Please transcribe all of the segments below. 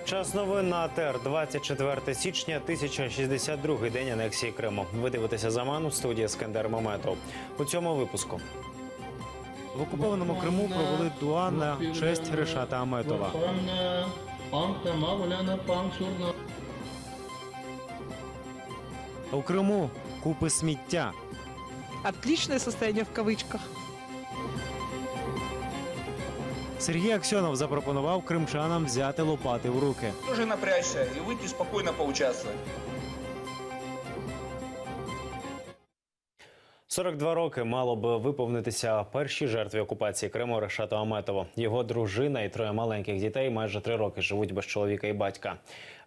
Час новин на АТР. 24 січня, 1062-й день анексії Криму. Ви дивитеся «Заман», у студії Ескандер Маметов. У цьому випуску. В окупованому Криму провели дуа на честь Решата Аметова. У Криму купи сміття. Отличное состояние в кавычках. Сергій Аксьонов запропонував кримчанам взяти лопати в руки. Тоже напрячься и выйти спокойно поучаствовать. 42 роки мало би виповнитися першій жертві окупації Криму Решату Аметову. Його дружина і троє маленьких дітей майже 3 роки живуть без чоловіка і батька.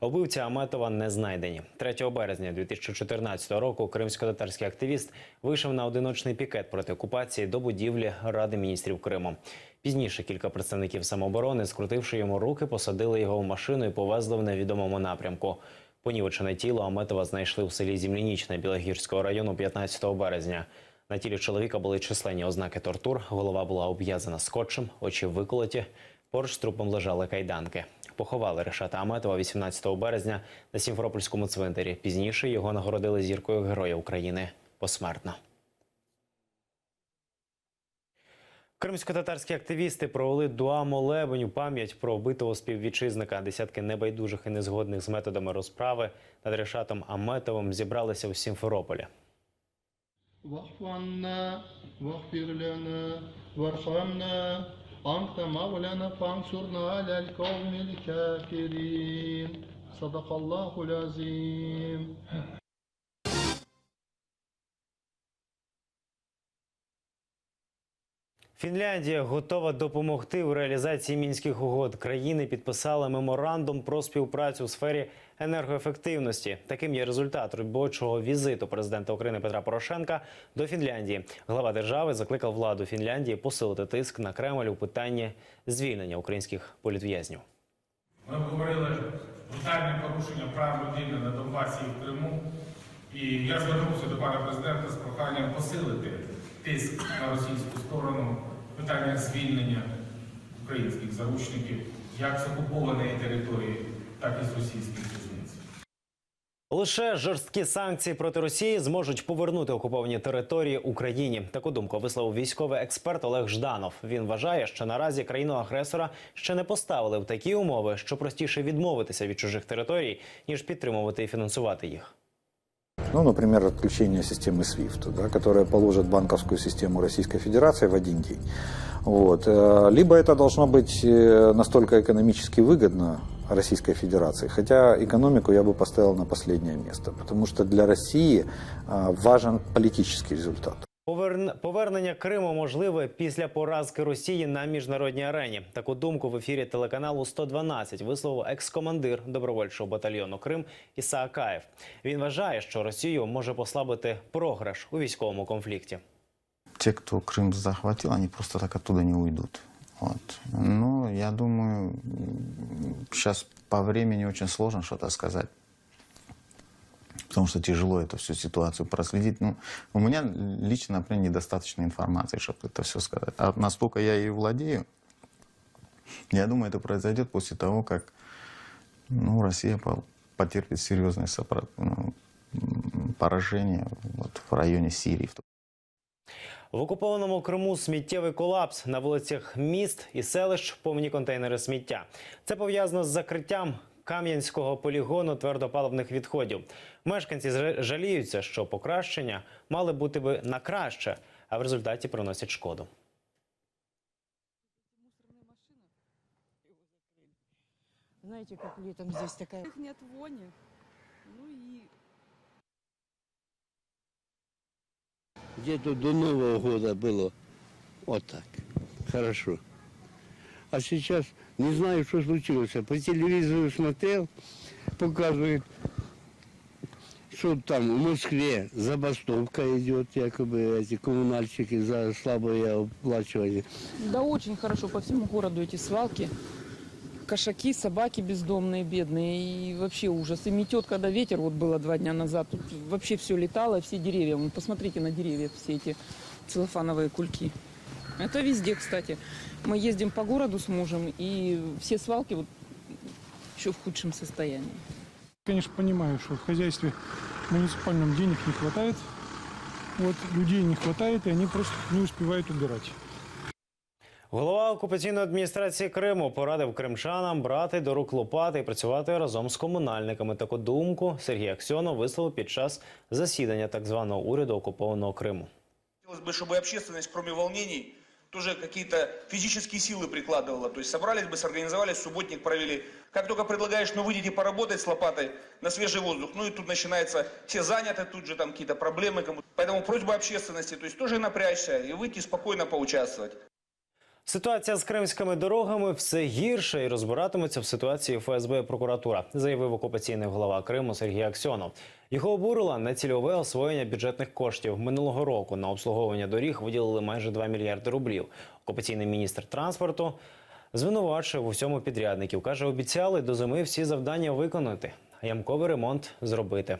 Вбивця Аметова не знайдені. 3 березня 2014 року кримсько-татарський активіст вийшов на одиночний пікет проти окупації до будівлі Ради міністрів Криму. Пізніше кілька представників самооборони, скрутивши йому руки, посадили його в машину і повезли в невідомому напрямку. Понівечене тіло Аметова знайшли у селі Зімлянічне Білогірського району 15 березня. На тілі чоловіка були численні ознаки тортур, голова була обв'язана скотчем, очі виколоті, поруч з трупом лежали кайданки. Поховали Решата Аметова 18 березня на Сімферопольському цвинтарі. Пізніше його нагородили зіркою Героя України посмертно. Кримсько-татарські активісти провели дуа-молебень у пам'ять про вбитого співвітчизника. Десятки небайдужих і незгодних з методами розправи над Решатом Аметовим зібралися у Сімферополі. Фінляндія готова допомогти у реалізації Мінських угод. Країни підписали меморандум про співпрацю у сфері енергоефективності. Таким є результат робочого візиту президента України Петра Порошенка до Фінляндії. Глава держави закликав владу Фінляндії посилити тиск на Кремль у питанні звільнення українських політв'язнів. Ми обговорили брутальне порушення прав людини на Донбасі і в Криму. І я звернувся до пана президента з проханням посилити тиск на російську сторону в питаннях звільнення українських заручників як з окупованої території, так і з російських в'язниць. Лише жорсткі санкції проти Росії зможуть повернути окуповані території Україні. Таку думку висловив військовий експерт Олег Жданов. Він вважає, що наразі країну-агресора ще не поставили в такі умови, що простіше відмовитися від чужих територій, ніж підтримувати і фінансувати їх. Ну, например, отключение системы SWIFT, да, которая положит банковскую систему Российской Федерации в один день. Вот. Либо это должно быть настолько экономически выгодно Российской Федерации, хотя экономику я бы поставил на последнее место, потому что для России важен политический результат. Повернення Криму можливе після поразки Росії на міжнародній арені. Таку думку в ефірі телеканалу «112» висловив екс-командир добровольчого батальйону «Крим» Іса Акаєв. Він вважає, що Росію може послабити програш у військовому конфлікті. Те, кто Крым захватил, они просто так оттуда не уйдут. Вот. Но я думаю, сейчас по времени очень сложно что-то сказать. Потому что тяжело эту всю ситуацию проследить. Ну, у меня лично, например, недостаточно информации, чтобы это все сказать. А насколько я ею владею, я думаю, это произойдет после того, как Россия потерпит серьезное поражение в районе Сирии. В окупованому Криму сміттєвий колапс. На вулицях міст і селищ повні контейнери сміття. Це пов'язано з закриттям Кам'янського полігону твердопаливних відходів. Мешканці жаліються, що покращення мали бути би на краще, а в результаті приносять шкоду. Знаете, как летом здесь такая... Их нет вони. Ну и... Где-то до Нового года было вот так, хорошо. А сейчас не знаю, что случилось. По телевизору смотрел, показывают, что там в Москве забастовка идет, якобы эти коммунальщики за слабое оплачивание. Да очень хорошо, по всему городу эти свалки. Кошаки, собаки бездомные, бедные. И вообще ужас. И метет, когда ветер, вот было 2 дня назад, тут вообще все летало, все деревья. Вон, посмотрите на деревья, все эти целлофановые кульки. Это везде, кстати. Мы ездим по городу с мужем, и все свалки вот еще в худшем состоянии. Конечно, понимаю, что в хозяйстве муниципальном денег не хватает, вот, людей не хватает, и они просто не успевают убирать. Голова окупаційної адміністрації Криму порадив кримчанам брати до рук лопати і працювати разом з комунальниками. Таку думку Сергій Аксьонов висловив під час засідання так званого уряду окупованого Криму. Хотелось бы, чтобы общественность, кроме волнений, тоже какие-то физические силы прикладывала. То есть собрались бы, сорганизовались, субботник провели. Как только предлагаешь, ну выйдите поработать с лопатой на свежий воздух, ну и тут начинается, все заняты, тут же там какие-то проблемы. Поэтому просьба общественности, то есть тоже напрячься и выйти спокойно поучаствовать. Ситуація з кримськими дорогами все гірше і розбиратиметься в ситуації ФСБ і прокуратура, заявив окупаційний голова Криму Сергій Аксьонов. Його обурило нецільове освоєння бюджетних коштів. Минулого року на обслуговування доріг виділили майже 2 мільярди рублів. Окупаційний міністр транспорту звинувачує в усьому підрядників. Каже, обіцяли до зими всі завдання виконати, а ямковий ремонт зробити.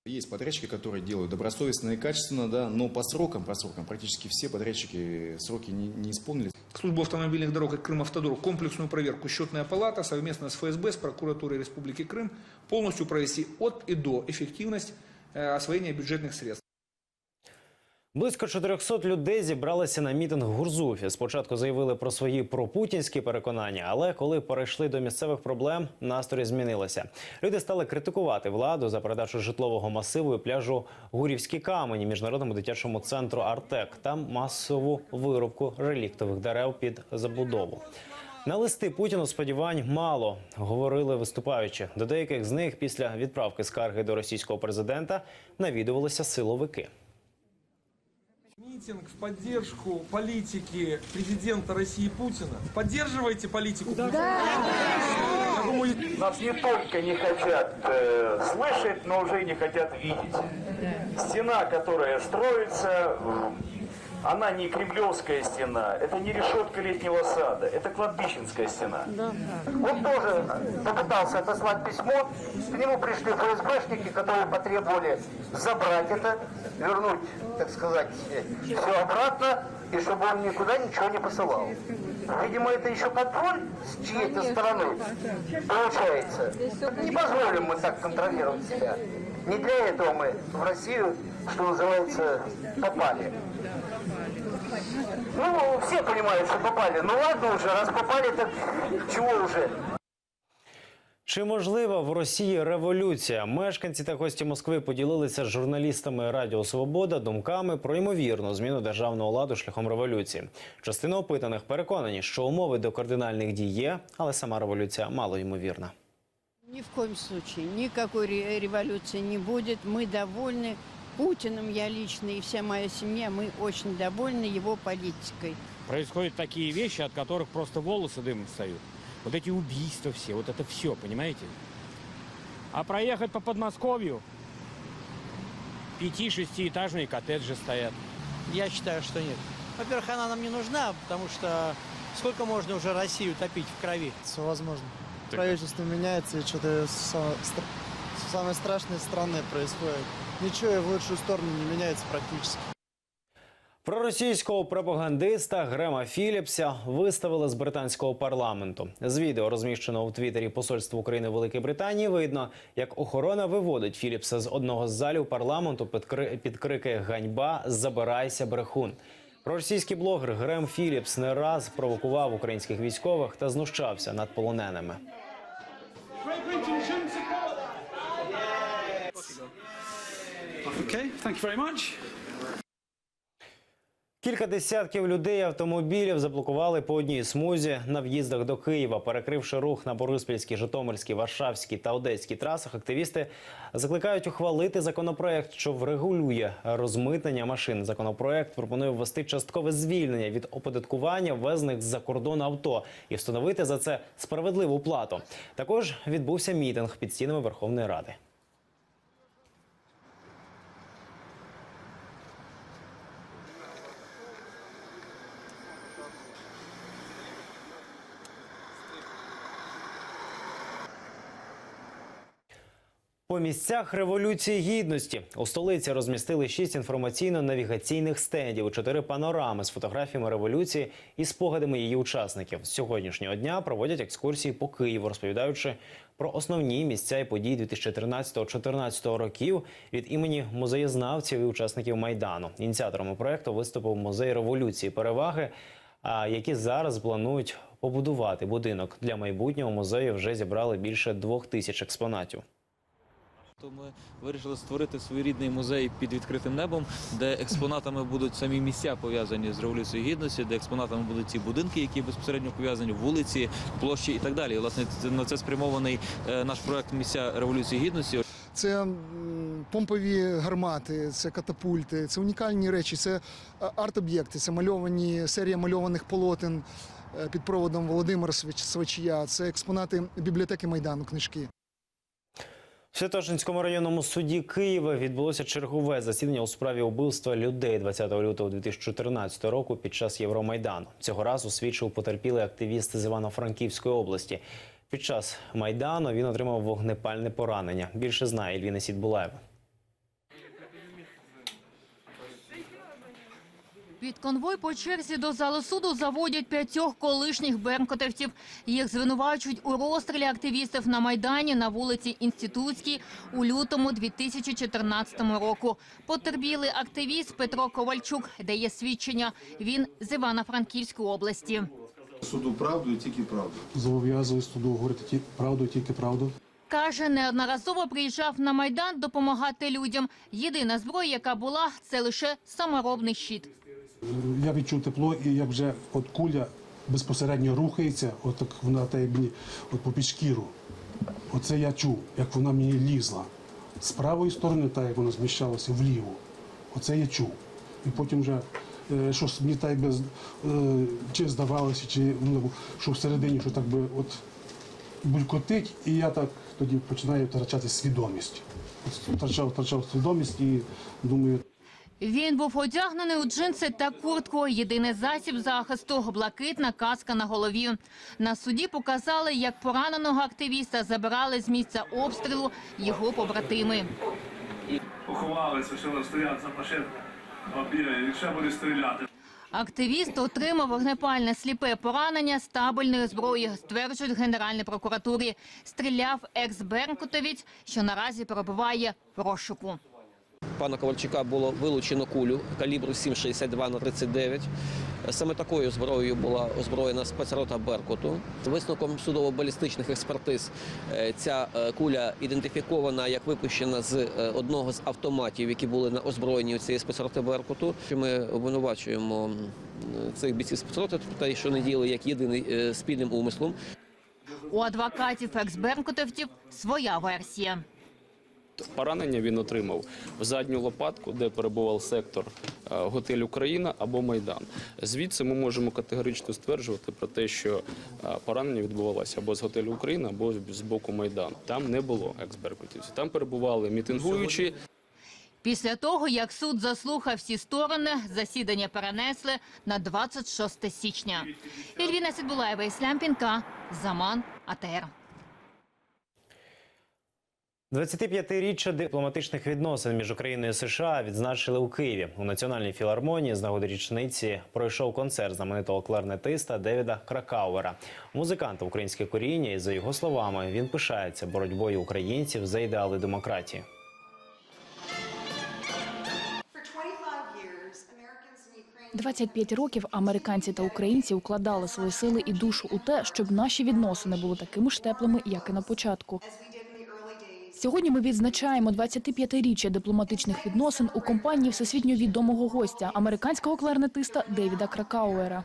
Есть подрядчики, которые делают добросовестно и качественно, да, но по срокам практически все подрядчики сроки не исполнили. Службу автомобильных дорог и Крымавтодор комплексную проверку счетная палата совместно с ФСБ, с прокуратурой Республики Крым полностью провести от и до эффективность освоения бюджетных средств. Близько 400 людей зібралися на мітинг в Гурзуфі. Спочатку заявили про свої пропутінські переконання, але коли перейшли до місцевих проблем, настрої змінилися. Люди стали критикувати владу за передачу житлового масиву і пляжу Гурівські камені міжнародному дитячому центру «Артек». Там масову вирубку реліктових дерев під забудову. На листи Путіну сподівань мало, говорили виступаючі. До деяких з них після відправки скарги до російського президента навідувалися силовики. Митинг в поддержку политики президента России Путина. Поддерживаете политику Путина? Да! Я думаю, нас не только не хотят слышать, но уже и не хотят видеть. Стена, которая строится, она не кремлевская стена, это не решетка летнего сада, это кладбищенская стена. Он тоже попытался отослать письмо, к нему пришли ФСБшники, которые потребовали забрать это, вернуть, так сказать, все обратно, и чтобы он никуда ничего не посылал. Видимо, это еще контроль с чьей-то стороны получается. Не позволим мы так контролировать себя. Не для этого мы в Россию, что называется, попали. Ну, все понимают, что попали. Ну ладно уже, раз попали, так чего уже? Чи можлива в Росії революція? Мешканці та гості Москви поділилися з журналістами Радіо Свобода думками про ймовірну зміну державного ладу шляхом революції. Частина опитаних переконані, що умови до кардинальних дій є, але сама революція мало ймовірна. Ни в коем случае никакой революции не будет. Мы довольны Путиным, я лично и вся моя семья, мы очень довольны его политикой. Происходят такие вещи, от которых просто волосы дымом встают. Вот эти убийства все, вот это все, понимаете? А проехать по Подмосковью 5-6-этажные коттеджи стоят. Я считаю, что нет. Во-первых, она нам не нужна, потому что сколько можно уже Россию топить в крови? Все возможно. Правительство меняется, и что-то самое страшное, странное происходит. Ничего и в лучшую сторону не меняется практически. Проросійського пропагандиста Грема Філіпса виставили з британського парламенту. З відео, розміщеного у Твіттері посольства України в Великій Британії, видно, як охорона виводить Філіпса з одного з залів парламенту під крики «Ганьба! Забирайся, брехун!». Проросійський блогер Грем Філіпс не раз провокував українських військових та знущався над полоненими. Кілька десятків людей автомобілів заблокували по одній смузі на в'їздах до Києва. Перекривши рух на Бориспільській, Житомирській, Варшавській та Одеській трасах, активісти закликають ухвалити законопроект, що врегулює розмитнення машин. Законопроект пропонує ввести часткове звільнення від оподаткування ввезених з-за кордону авто і встановити за це справедливу плату. Також відбувся мітинг під стінами Верховної Ради. По місцях Революції Гідності у столиці розмістили 6 інформаційно-навігаційних стендів, 4 панорами з фотографіями революції і спогадами її учасників. З сьогоднішнього дня проводять екскурсії по Києву, розповідаючи про основні місця і події 2013-2014 років від імені музеєзнавців і учасників Майдану. Ініціаторами проєкту виступив Музей Революції Переваги, які зараз планують побудувати будинок. Для майбутнього музею вже зібрали більше 2000 експонатів. Ми вирішили створити своєрідний музей під відкритим небом, де експонатами будуть самі місця, пов'язані з Революцією Гідності, де експонатами будуть ті будинки, які безпосередньо пов'язані, вулиці, площі і так далі. І, власне, на це спрямований наш проект «Місця Революції Гідності». Це помпові гармати, це катапульти, це унікальні речі, це арт-об'єкти, це серія мальованих полотен під проводом Володимира Свачія, це експонати бібліотеки Майдану, книжки. В Святошинському районному суді Києва відбулося чергове засідання у справі вбивства людей 20 лютого 2014 року під час Євромайдану. Цього разу свідчив потерпілий активіст з Івано-Франківської області. Під час Майдану він отримав вогнепальне поранення. Більше знає Ільвіна Сідбулаєва. Під конвой по черзі до залу суду заводять 5 колишніх беркутівців. Їх звинувачують у розстрілі активістів на Майдані на вулиці Інститутській у лютому 2014 року. Потерпілий активіст Петро Ковальчук дає свідчення. Він з Івано-Франківської області. Суду правду і тільки правду. Зобов'язую суду говорити правду, тільки правду. Каже, неодноразово приїжджав на Майдан допомагати людям. Єдина зброя, яка була, це лише саморобний щит. Я відчув тепло, і як вже от куля безпосередньо рухається, от так вона мені от попід шкіру. Оце я чув, як вона мені лізла. З правої сторони, так як вона зміщалася вліво. Оце я чув. І потім вже, що мені так би, чи здавалося, чи що всередині, що так би от булькотить, і я так тоді починаю втрачати свідомість. Втрачав свідомість і думаю... Він був одягнений у джинси та куртку. Єдиний засіб захисту – блакитна каска на голові. На суді показали, як пораненого активіста забирали з місця обстрілу його побратими. Поховалися, що стоять за машин, і ще буде стріляти. Активіст отримав вогнепальне сліпе поранення з табельної зброї, стверджують в Генеральній прокуратурі. Стріляв екс-беркутовець, що наразі перебуває в розшуку. Пана Ковальчука було вилучено кулю калібру 7,62 х 39. Саме такою зброєю була озброєна спецрота «Беркуту». Висновком судово-балістичних експертиз ця куля ідентифікована як випущена з одного з автоматів, які були на озброєнні цієї спецроти «Беркуту». Ми обвинувачуємо цих бійців спецроти, те, що не діяли як єдиний спільним умислом. У адвокатів екс-беркутівців своя версія. Поранення він отримав в задню лопатку, де перебував сектор готель «Україна» або «Майдан». Звідси ми можемо категорично стверджувати про те, що поранення відбувалося або з готелю «Україна», або з боку «Майдану». Там не було екс-беркутівців, там перебували мітингуючі. Після того, як суд заслухав всі сторони, засідання перенесли на 26 січня. Ільвіна Сідбулаєва, Іслам Пінка, Заман, АТР. 25-річчя дипломатичних відносин між Україною і США відзначили у Києві. У Національній філармонії з нагоди річниці пройшов концерт знаменитого кларнетиста Девіда Кракауера. Музикант українське коріння, і за його словами, він пишається боротьбою українців за ідеали демократії. – 25 років американці та українці укладали свої сили і душу у те, щоб наші відносини були такими ж теплими, як і на початку. Сьогодні ми відзначаємо 25-річчя дипломатичних відносин у компанії всесвітньо відомого гостя – американського кларнетиста Девіда Кракауера.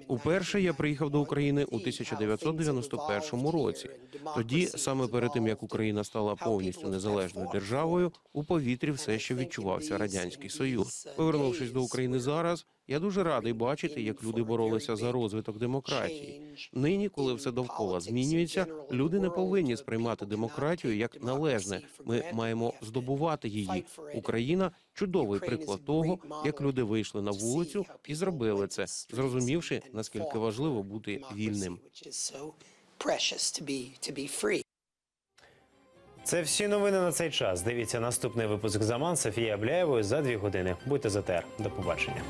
Уперше я приїхав до України у 1991 році. Тоді, саме перед тим, як Україна стала повністю незалежною державою, у повітрі все ще відчувався Радянський Союз. Повернувшись до України зараз, я дуже радий бачити, як люди боролися за розвиток демократії. Нині, коли все довкола змінюється, люди не повинні сприймати демократію як належне. Ми маємо здобувати її. Україна – чудовий приклад того, як люди вийшли на вулицю і зробили це, зрозумівши, наскільки важливо бути вільним. precious to be free. Це всі новини на цей час. Дивіться наступний випуск «Заман» з Софією Абляєвою за 2 години. Будьте з АТR. До побачення.